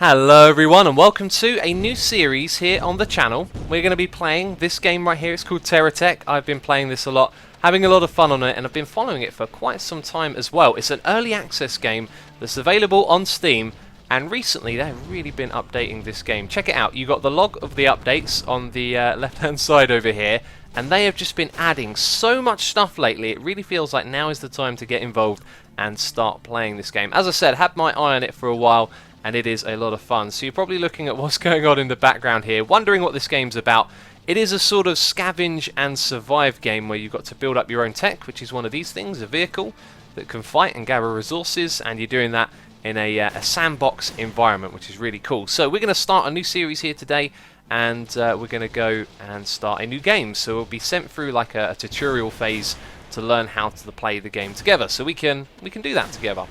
Hello everyone and welcome to a new series here on the channel. We're going to be playing this game right here. It's called TerraTech. I've been playing this a lot, having a lot of fun on it, and I've been following it for quite some time as well. It's an early access game that's available on Steam, and recently they've really been updating this game. Check it out. You got the log of the updates on the left hand side over here, and they have just been adding so much stuff lately. It really feels like now is the time to get involved and start playing this game. As I said, had my eye on it for a while, and it is a lot of fun. So you're probably looking at what's going on in the background here, wondering what this game's about. It is a sort of scavenge and survive game where you've got to build up your own tech, which is one of these things, a vehicle that can fight and gather resources, and you're doing that in a sandbox environment, which is really cool. So we're going to start a new series here today, and we're going to go and start a new game. So we'll be sent through like a tutorial phase to learn how to play the game together. So we can do that together.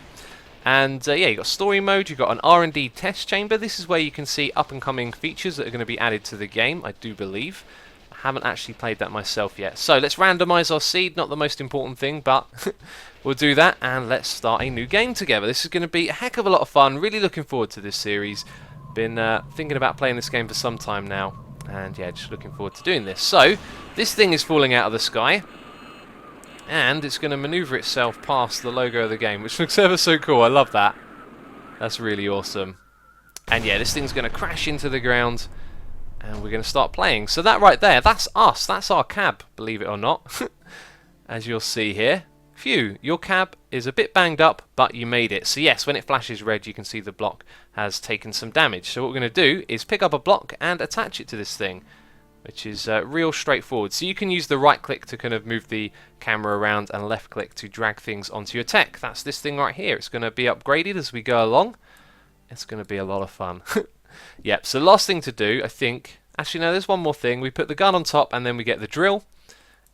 And yeah, you've got story mode, you've got an R&D test chamber. This is where you can see up-and-coming features that are going to be added to the game, I do believe. I haven't actually played that myself yet. So let's randomise our seed, not the most important thing, but we'll do that, and let's start a new game together. This is going to be a heck of a lot of fun, really looking forward to this series. Been thinking about playing this game for some time now, and yeah, just looking forward to doing this. So, this thing is falling out of the sky, and it's going to maneuver itself past the logo of the game, which looks ever so cool. I love that. That's really awesome. And yeah, this thing's going to crash into the ground, and we're going to start playing. So that right there, that's us. That's our cab, believe it or not. As you'll see here. Phew, your cab is a bit banged up, but you made it. So yes, when it flashes red, you can see the block has taken some damage. So what we're going to do is pick up a block and attach it to this thing, which is real straightforward. So you can use the right click to kind of move the camera around and left click to drag things onto your tech. That's this thing right here. It's going to be upgraded as we go along. It's going to be a lot of fun. Yep, so last thing to do, I think, actually no, there's one more thing. We put the gun on top and then we get the drill,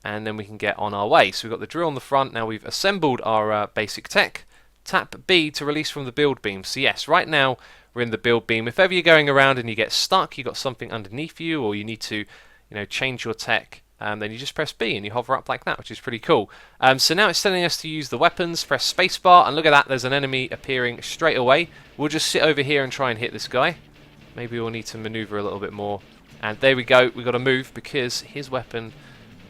and then we can get on our way. So we've got the drill on the front. Now we've assembled our basic tech. Tap B to release from the build beam. So yes, right now we're in the build beam. If ever you're going around and you get stuck, you've got something underneath you, or you need to, change your tech, then you just press B and you hover up like that, which is pretty cool. So now it's telling us to use the weapons. Press spacebar, and look at that, there's an enemy appearing straight away. We'll just sit over here and try and hit this guy. Maybe we'll need to maneuver a little bit more. And there we go, we've got to move because his weapon,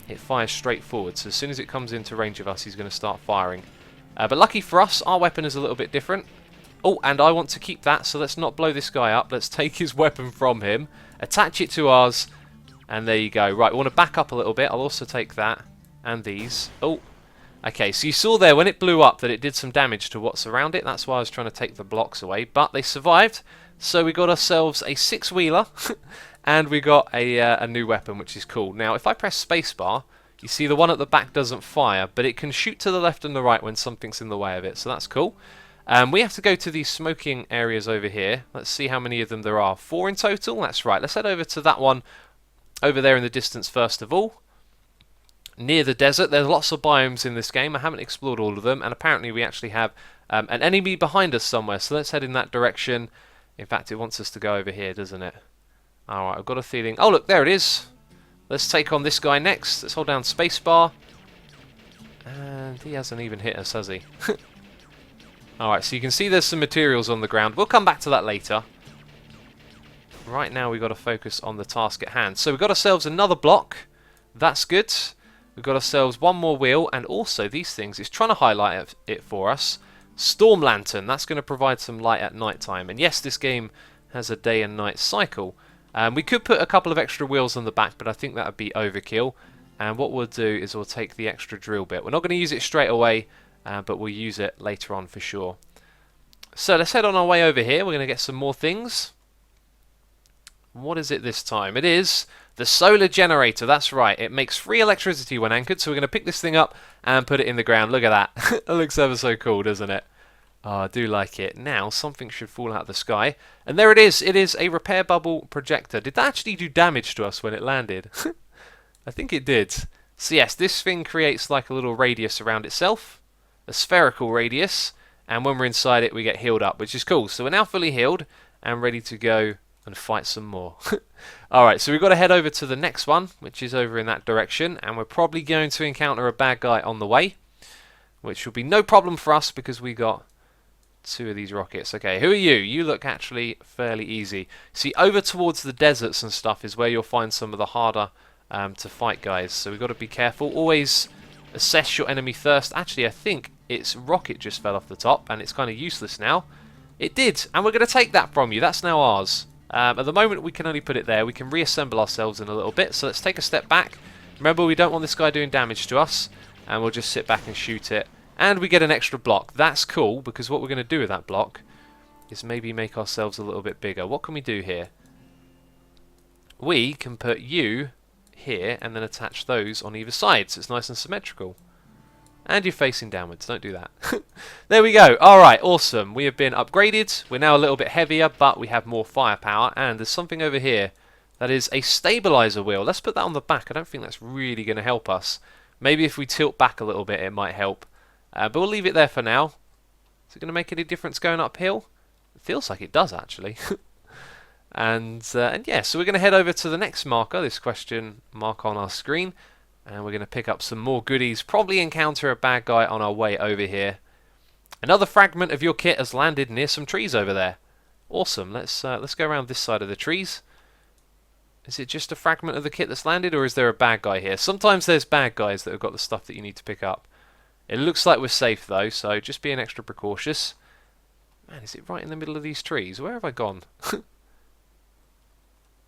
it fires straight forward. So as soon as it comes into range of us, he's going to start firing. But lucky for us, our weapon is a little bit different. Oh, and I want to keep that, so let's not blow this guy up. Let's take his weapon from him, attach it to ours, and there you go. Right, we want to back up a little bit. I'll also take that and these. Oh, okay, so you saw there when it blew up that it did some damage to what's around it. That's why I was trying to take the blocks away, but they survived. So we got ourselves a six-wheeler, and we got a new weapon, which is cool. Now, if I press spacebar, you see the one at the back doesn't fire, but it can shoot to the left and the right when something's in the way of it, so that's cool. We have to go to these smoking areas over here. Let's see how many of them there are. 4 in total? That's right. Let's head over to that one over there in the distance first of all. Near the desert. There's lots of biomes in this game. I haven't explored all of them, and apparently we actually have an enemy behind us somewhere, so let's head in that direction. In fact, it wants us to go over here, doesn't it? Alright, I've got a feeling... Oh, look, there it is. Let's take on this guy next. Let's hold down spacebar. And he hasn't even hit us, has he? Alright, so you can see there's some materials on the ground. We'll come back to that later. Right now we've got to focus on the task at hand. So we've got ourselves another block. That's good. We've got ourselves one more wheel, and also these things, it's trying to highlight it for us. Storm lantern, that's going to provide some light at night time. And yes, this game has a day and night cycle. We could put a couple of extra wheels on the back, but I think that would be overkill. And what we'll do is we'll take the extra drill bit. We're not going to use it straight away, but we'll use it later on for sure. So let's head on our way over here. We're going to get some more things. What is it this time? It is the solar generator. That's right. It makes free electricity when anchored. So we're going to pick this thing up and put it in the ground. Look at that. It looks ever so cool, doesn't it? Oh, I do like it. Now something should fall out of the sky. And there it is. It is a repair bubble projector. Did that actually do damage to us when it landed? I think it did. So yes, this thing creates like a little radius around itself. A spherical radius. And when we're inside it, we get healed up, which is cool. So we're now fully healed and ready to go and fight some more. Alright, so we've got to head over to the next one, which is over in that direction, and we're probably going to encounter a bad guy on the way, which will be no problem for us because we got 2 of these rockets. Okay, who are you? You look actually fairly easy. See, over towards the deserts and stuff is where you'll find some of the harder to fight guys. So we've got to be careful. Always assess your enemy first. Actually, I think its rocket just fell off the top, and it's kind of useless now. It did, and we're going to take that from you. That's now ours. At the moment, we can only put it there. We can reassemble ourselves in a little bit. So let's take a step back. Remember, we don't want this guy doing damage to us, and we'll just sit back and shoot it. And we get an extra block. That's cool, because what we're going to do with that block is maybe make ourselves a little bit bigger. What can we do here? We can put you here and then attach those on either side, so it's nice and symmetrical. And you're facing downwards. Don't do that. There we go. Alright, awesome. We have been upgraded. We're now a little bit heavier, but we have more firepower. And there's something over here that is a stabilizer wheel. Let's put that on the back. I don't think that's really going to help us. Maybe if we tilt back a little bit, it might help. But we'll leave it there for now. Is it going to make any difference going uphill? It feels like it does, actually. and yeah, so we're going to head over to the next marker, this question mark on our screen. And we're going to pick up some more goodies. Probably encounter a bad guy on our way over here. Another fragment of your kit has landed near some trees over there. Awesome. Let's go around this side of the trees. Is it just a fragment of the kit that's landed, or is there a bad guy here? Sometimes there's bad guys that have got the stuff that you need to pick up. It looks like we're safe though, so just being extra precautious. Man, is it right in the middle of these trees? Where have I gone?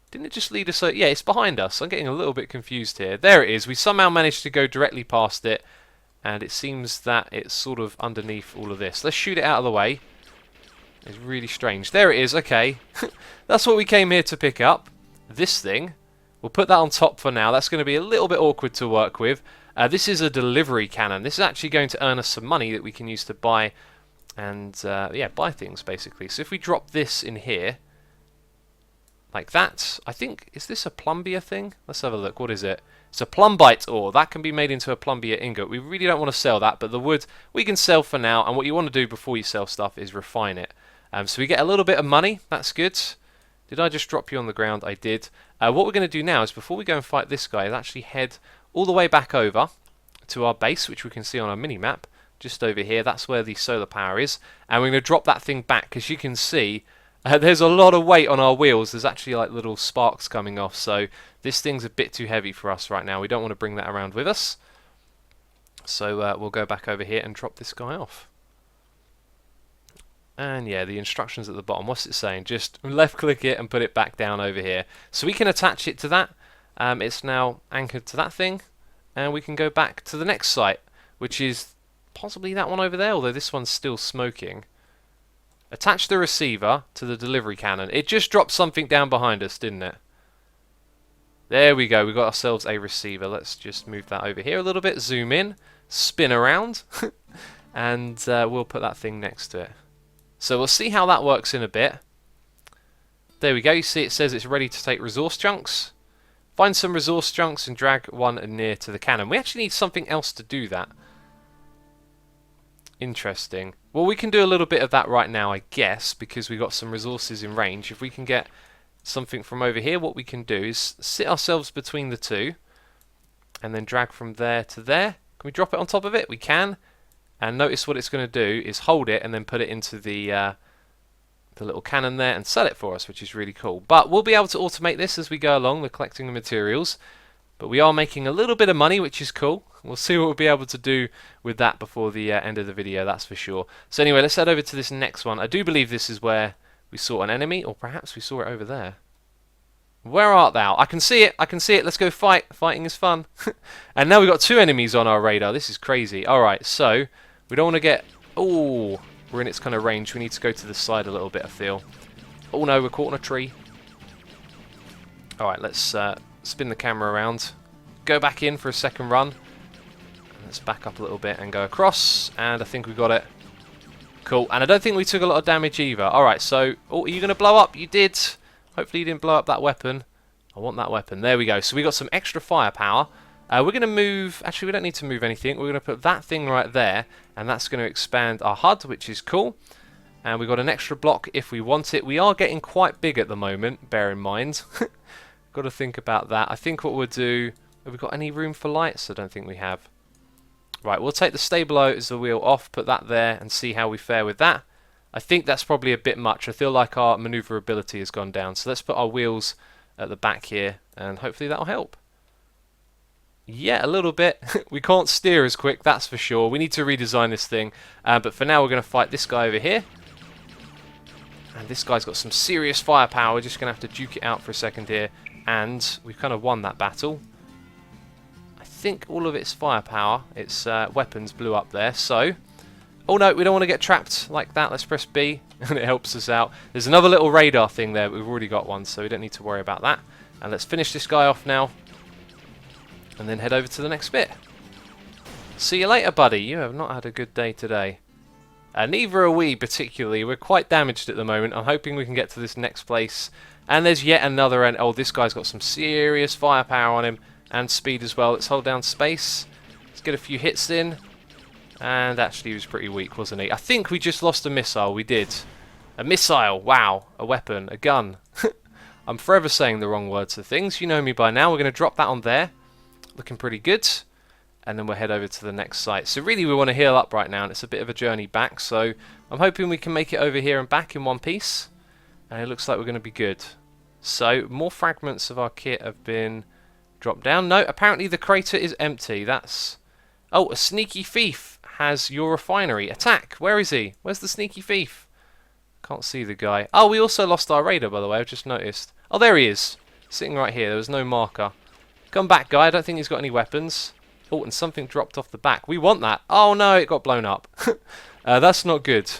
Didn't it just lead us? Yeah, it's behind us. I'm getting a little bit confused here. There it is. We somehow managed to go directly past it, and it seems that it's sort of underneath all of this. Let's shoot it out of the way. It's really strange. There it is. Okay. That's what we came here to pick up. This thing. We'll put that on top for now. That's going to be a little bit awkward to work with. This is a delivery cannon. This is actually going to earn us some money that we can use to buy and yeah, buy things basically. So if we drop this in here, like that, I think, is this a plumbia thing? Let's have a look. What is it? It's a plumbite ore. That can be made into a plumbia ingot. We really don't want to sell that, but the wood we can sell for now. And what you want to do before you sell stuff is refine it. So we get a little bit of money. That's good. Did I just drop you on the ground? I did. What we're going to do now is, before we go and fight this guy, is actually head all the way back over to our base, which we can see on our mini-map, just over here. That's where the solar power is. And we're going to drop that thing back, because you can see there's a lot of weight on our wheels. There's actually like little sparks coming off, so this thing's a bit too heavy for us right now. We don't want to bring that around with us. So we'll go back over here and drop this guy off. And yeah, the instructions at the bottom, what's it saying? Just left click it and put it back down over here. So we can attach it to that. It's now anchored to that thing, and we can go back to the next site, which is possibly that one over there, although this one's still smoking. Attach the receiver to the delivery cannon. It just dropped something down behind us, didn't it? There we go. We got ourselves a receiver. Let's just move that over here a little bit. Zoom in, spin around, and we'll put that thing next to it. So we'll see how that works in a bit. There we go. You see it says it's ready to take resource chunks. Find some resource chunks and drag one near to the cannon. We actually need something else to do that. Interesting. Well, we can do a little bit of that right now, I guess, because we've got some resources in range. If we can get something from over here, what we can do is sit ourselves between the two and then drag from there to there. Can we drop it on top of it? We can. And notice what it's going to do is hold it and then put it into the little cannon there and sell it for us, which is really cool. But we'll be able to automate this as we go along. We're collecting the materials. But we are making a little bit of money, which is cool. We'll see what we'll be able to do with that before the end of the video, that's for sure. So anyway, let's head over to this next one. I do believe this is where we saw an enemy, or perhaps we saw it over there. Where art thou? I can see it, I can see it. Let's go fight. Fighting is fun. And now we've got 2 enemies on our radar. This is crazy. Alright, so we don't want to get... Oh, we're in its kind of range. We need to go to the side a little bit, I feel. Oh no, we're caught on a tree. Alright, let's spin the camera around. Go back in for a second run. Let's back up a little bit and go across. And I think we got it. Cool. And I don't think we took a lot of damage either. Alright, so... Oh, are you going to blow up? You did. Hopefully you didn't blow up that weapon. I want that weapon. There we go. So we got some extra firepower. We're going to move... Actually, we don't need to move anything. We're going to put that thing right there. And that's going to expand our HUD, which is cool. And we've got an extra block if we want it. We are getting quite big at the moment, bear in mind. Got to think about that. I think what we'll do... Have we got any room for lights? I don't think we have. Right, we'll take the stabilizer wheel off, put that there, and see how we fare with that. I think that's probably a bit much. I feel like our maneuverability has gone down. So let's put our wheels at the back here, and hopefully that'll help. Yeah, a little bit. We can't steer as quick, that's for sure. We need to redesign this thing. But for now, we're going to fight this guy over here. And this guy's got some serious firepower. We're just going to have to duke it out for a second here. And we've kind of won that battle. I think all of its firepower, its weapons blew up there. So, oh no, we don't want to get trapped like that. Let's press B, and it helps us out. There's another little radar thing there. We've already got one, so we don't need to worry about that. And let's finish this guy off now. And then head over to the next bit. See you later, buddy. You have not had a good day today. Neither are we, particularly. We're quite damaged at the moment. I'm hoping we can get to this next place. And there's yet another end. Oh, this guy's got some serious firepower on him. And speed as well. Let's hold down space. Let's get a few hits in. And actually, he was pretty weak, wasn't he? I think we just lost a missile. We did. A missile. Wow. A weapon. A gun. I'm forever saying the wrong words of things. You know me by now. We're going to drop that on there. Looking pretty good. And then we'll head over to the next site. So really we want to heal up right now, and it's a bit of a journey back. So I'm hoping we can make it over here and back in one piece. And it looks like we're going to be good. So more fragments of our kit have been dropped down. No, apparently the crater is empty. That's... Oh, a sneaky thief has your refinery. Attack! Where is he? Where's the sneaky thief? Can't see the guy. Oh, we also lost our radar, by the way. I've just noticed. Oh, there he is. Sitting right here. There was no marker. Come back, guy. I don't think he's got any weapons. Oh, and something dropped off the back. We want that. Oh, no, it got blown up. That's not good.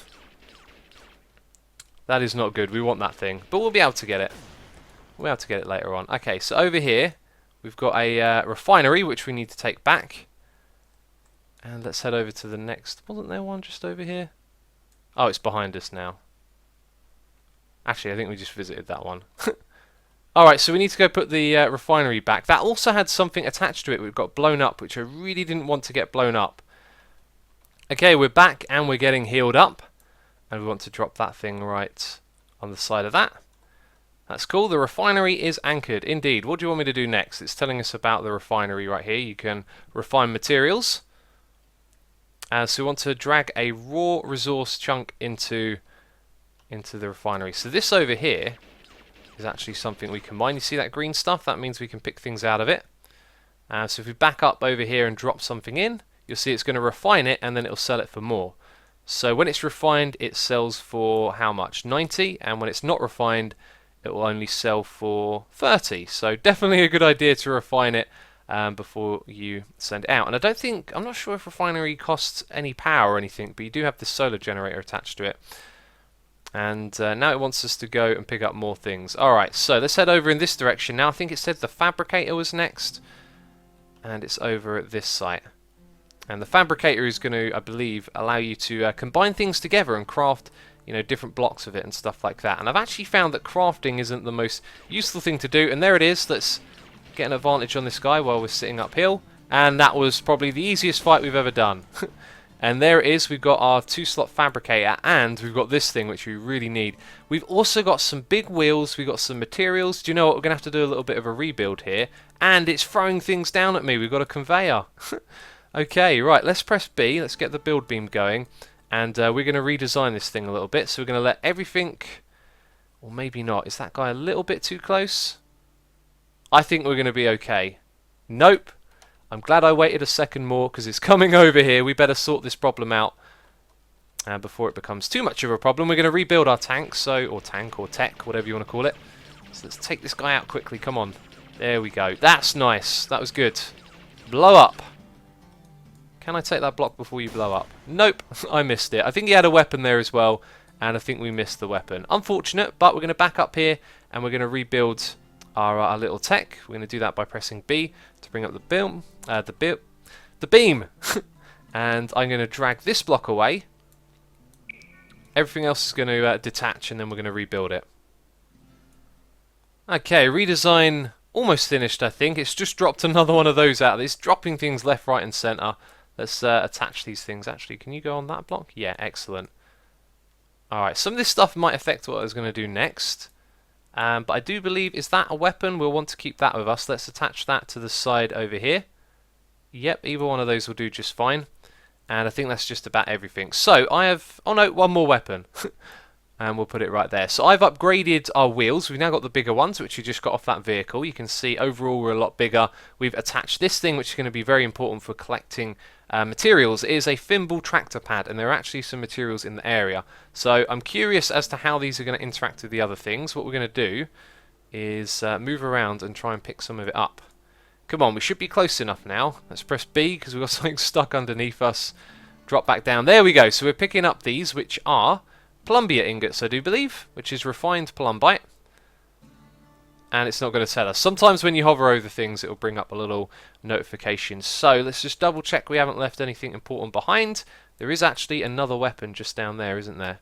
That is not good. We want that thing. But we'll be able to get it. We'll be able to get it later on. Okay, so over here, we've got a refinery, which we need to take back. And let's head over to the next. Wasn't there one just over here? Oh, it's behind us now. Actually, I think we just visited that one. Alright, so we need to go put the refinery back. That also had something attached to it which got blown up, which I really didn't want to get blown up. Okay, we're back and we're getting healed up. And we want to drop that thing right on the side of that. That's cool. The refinery is anchored. Indeed. What do you want me to do next? It's telling us about the refinery right here. You can refine materials. So we want to drag a raw resource chunk into the refinery. So this over here is actually something we can mine. You see that green stuff? That means we can pick things out of it. So if we back up over here and drop something in, you'll see it's going to refine it and then it'll sell it for more. So when it's refined, it sells for how much? 90, and when it's not refined, it will only sell for 30. So definitely a good idea to refine it before you send it out. And I'm not sure if refinery costs any power or anything, but you do have this solar generator attached to it. And now it wants us to go and pick up more things. Alright, so let's head over in this direction. Now I think it said the Fabricator was next. And it's over at this site. And the Fabricator is going to, I believe, allow you to combine things together and craft, you know, different blocks of it and stuff like that. And I've actually found that crafting isn't the most useful thing to do. And there it is. Let's get an advantage on this guy while we're sitting uphill. And that was probably the easiest fight we've ever done. And there it is, we've got our 2-slot Fabricator, and we've got this thing which we really need. We've also got some big wheels, we've got some materials. Do you know what, we're going to have to do a little bit of a rebuild here. And it's throwing things down at me, we've got a conveyor. Okay, right, let's press B, let's get the build beam going. And we're going to redesign this thing a little bit. So we're going to let everything, or maybe not, is that guy a little bit too close? I think we're going to be okay. Nope. I'm glad I waited a second more because it's coming over here. We better sort this problem out before it becomes too much of a problem. We're going to rebuild our tank, or tech, whatever you want to call it. So let's take this guy out quickly. Come on. There we go. That's nice. That was good. Blow up. Can I take that block before you blow up? Nope. I missed it. I think he had a weapon there as well, and I think we missed the weapon. Unfortunate, but we're going to back up here and we're going to rebuild our little tech. We're going to do that by pressing B to bring up the beam. The beam. And I'm going to drag this block away. Everything else is going to detach, and then we're going to rebuild it. Okay, redesign almost finished, I think. It's just dropped another one of those out. It's dropping things left, right, and center. Let's attach these things. Actually, can you go on that block? Yeah, excellent. Alright, some of this stuff might affect what I was going to do next. But I do believe, is that a weapon? We'll want to keep that with us. Let's attach that to the side over here. Yep, either one of those will do just fine. And I think that's just about everything. So I have, oh no, one more weapon. And we'll put it right there. So I've upgraded our wheels. We've now got the bigger ones, which you just got off that vehicle. You can see overall we're a lot bigger. We've attached this thing, which is going to be very important for collecting materials. It is a thimble tractor pad, and there are actually some materials in the area. So I'm curious as to how these are going to interact with the other things. What we're going to do is move around and try and pick some of it up. Come on, we should be close enough now. Let's press B because we've got something stuck underneath us. Drop back down. There we go. So we're picking up these, which are Plumbia ingots, I do believe, which is refined plumbite. And it's not going to tell us. Sometimes when you hover over things, it will bring up a little notification. So let's just double check we haven't left anything important behind. There is actually another weapon just down there, isn't there?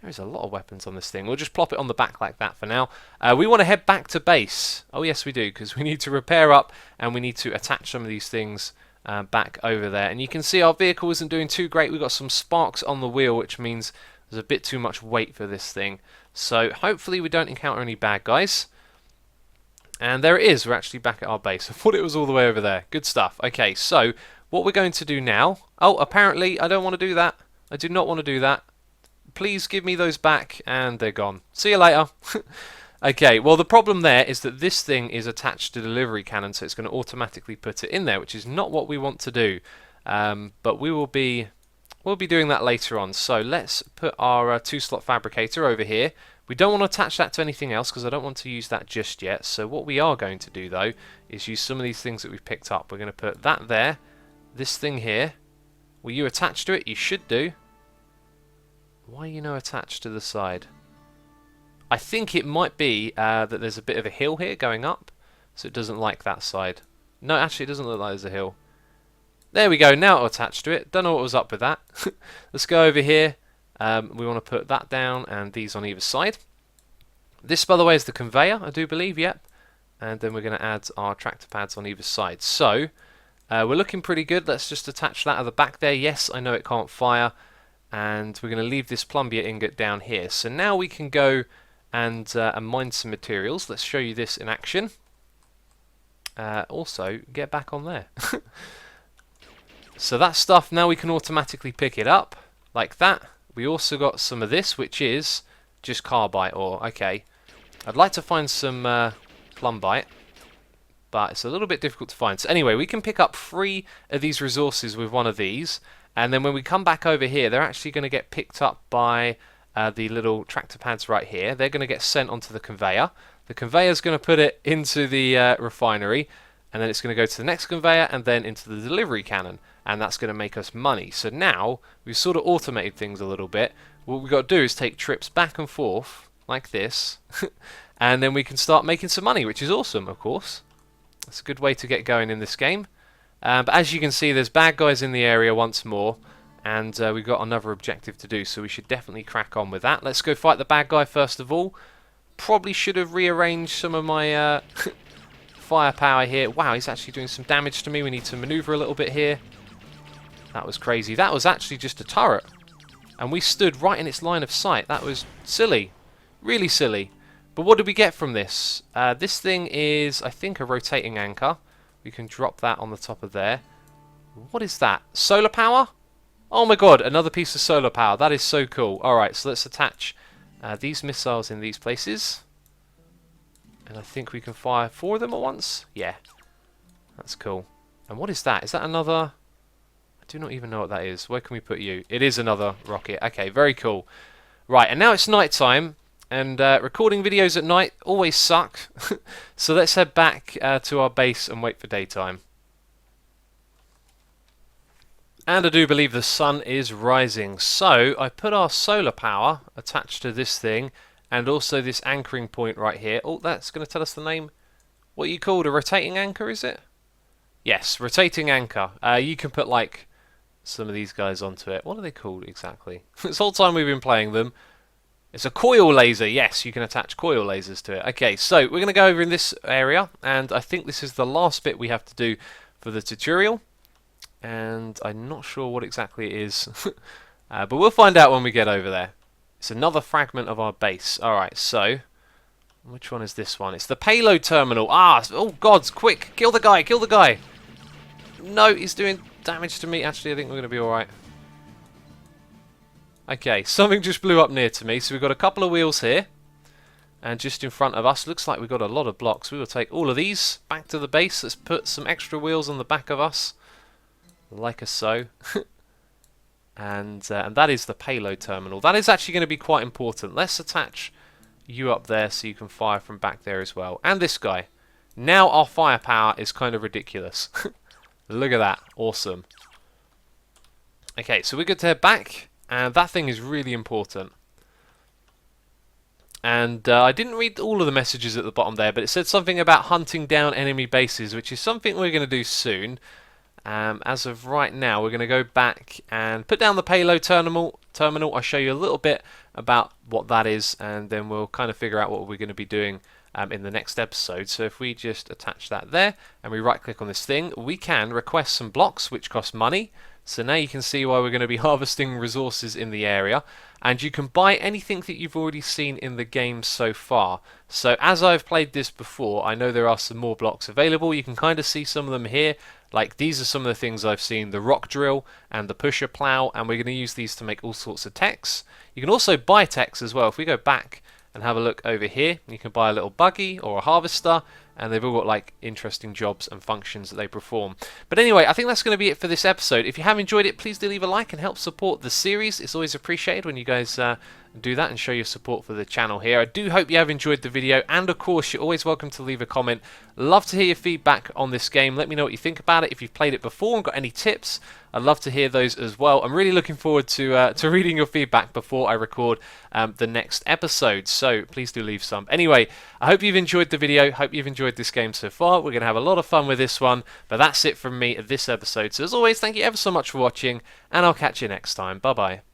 There is a lot of weapons on this thing. We'll just plop it on the back like that for now. We want to head back to base. Oh yes we do, because we need to repair up and we need to attach some of these things back over there. And you can see our vehicle isn't doing too great. We've got some sparks on the wheel, which means there's a bit too much weight for this thing. So hopefully we don't encounter any bad guys. And there it is. We're actually back at our base. I thought it was all the way over there. Good stuff. Okay, so what we're going to do now... Oh, apparently I don't want to do that. I do not want to do that. Please give me those back. And they're gone. See you later. Okay, well the problem there is that this thing is attached to the delivery cannon, so it's going to automatically put it in there, which is not what we want to do. But we'll be doing that later on. So let's put our 2-slot fabricator over here. We don't want to attach that to anything else because I don't want to use that just yet. So what we are going to do though is use some of these things that we've picked up. We're going to put that there, this thing here. Will you attach to it? You should do. Why are you not attached to the side? I think it might be that there's a bit of a hill here going up, so it doesn't like that side. No, actually it doesn't look like there's a hill. There we go, now it'll attach to it. Don't know what was up with that. Let's go over here. We want to put that down and these on either side. This, by the way, is the conveyor, I do believe, yep. And then we're going to add our tractor pads on either side. So, we're looking pretty good. Let's just attach that at the back there. Yes, I know it can't fire. And we're going to leave this plumbia ingot down here. So now we can go and mine some materials. Let's show you this in action. Also, get back on there. So that stuff, now we can automatically pick it up, like that. We also got some of this, which is just carbide ore. Okay, I'd like to find some plumbite, but it's a little bit difficult to find. So anyway, we can pick up 3 of these resources with one of these, and then when we come back over here, they're actually going to get picked up by the little tractor pads right here. They're going to get sent onto the conveyor. The conveyor is going to put it into the refinery, and then it's going to go to the next conveyor and then into the delivery cannon, and that's going to make us money. So now we've sort of automated things a little bit. What we've got to do is take trips back and forth like this and then we can start making some money, which is awesome, of course. That's a good way to get going in this game. But as you can see, there's bad guys in the area once more, and we've got another objective to do, so we should definitely crack on with that. Let's go fight the bad guy first of all. Probably should have rearranged some of my firepower here. Wow, he's actually doing some damage to me. We need to maneuver a little bit here. That was crazy. That was actually just a turret, and we stood right in its line of sight. That was silly, really silly. But what did we get from this? This thing is, I think, a rotating anchor. We can drop that on the top of there. What is that? Solar power? Oh my god, another piece of solar power. That is so cool. Alright, so let's attach these missiles in these places. And I think we can fire 4 of them at once. Yeah, that's cool. And what is that? Is that another... I do not even know what that is. Where can we put you? It is another rocket. Okay, very cool. Right, and now it's night time. And recording videos at night always suck. So let's head back to our base and wait for daytime. And I do believe the sun is rising. So I put our solar power attached to this thing, and also this anchoring point right here. Oh, that's going to tell us the name. What you called a rotating anchor, is it? Yes, rotating anchor. You can put like some of these guys onto it. What are they called exactly? This whole time we've been playing them. It's a coil laser. Yes, you can attach coil lasers to it. Okay, so we're going to go over in this area, and I think this is the last bit we have to do for the tutorial. And I'm not sure what exactly it is, but we'll find out when we get over there. It's another fragment of our base. Alright, so which one is this one? It's the payload terminal. Ah, oh gods, quick, kill the guy, kill the guy. No, he's doing damage to me. Actually, I think we're going to be alright. Okay, something just blew up near to me. So we've got a couple of wheels here. And just in front of us, looks like we've got a lot of blocks. We will take all of these back to the base. Let's put some extra wheels on the back of us. Like so. And that is the payload terminal. That is actually going to be quite important. Let's attach you up there so you can fire from back there as well. And this guy. Now our firepower is kind of ridiculous. Look at that. Awesome. Okay, so we're good to head back. And that thing is really important. And I didn't read all of the messages at the bottom there, but it said something about hunting down enemy bases, which is something we're going to do soon. As of right now, we're going to go back and put down the payload terminal. I'll show you a little bit about what that is, and then we'll kind of figure out what we're going to be doing in the next episode. So if we just attach that there, and we right-click on this thing, we can request some blocks, which cost money. So now you can see why we're going to be harvesting resources in the area. And you can buy anything that you've already seen in the game so far. So as I've played this before, I know there are some more blocks available. You can kind of see some of them here. Like these are some of the things I've seen, the rock drill and the pusher plow, and we're going to use these to make all sorts of techs. You can also buy techs as well. If we go back and have a look over here, you can buy a little buggy or a harvester, and they've all got like interesting jobs and functions that they perform. But anyway, I think that's going to be it for this episode. If you have enjoyed it, please do leave a like and help support the series. It's always appreciated when you guys do that and show your support for the channel here. I do hope you have enjoyed the video, and of course you're always welcome to leave a comment. Love to hear your feedback on this game. Let me know what you think about it. If you've played it before and got any tips, I'd love to hear those as well. I'm really looking forward to reading your feedback before I record the next episode, so please do leave some. Anyway, I hope you've enjoyed the video. Hope you've enjoyed this game so far. We're going to have a lot of fun with this one, but that's it from me at this episode. So as always, thank you ever so much for watching, and I'll catch you next time. Bye bye.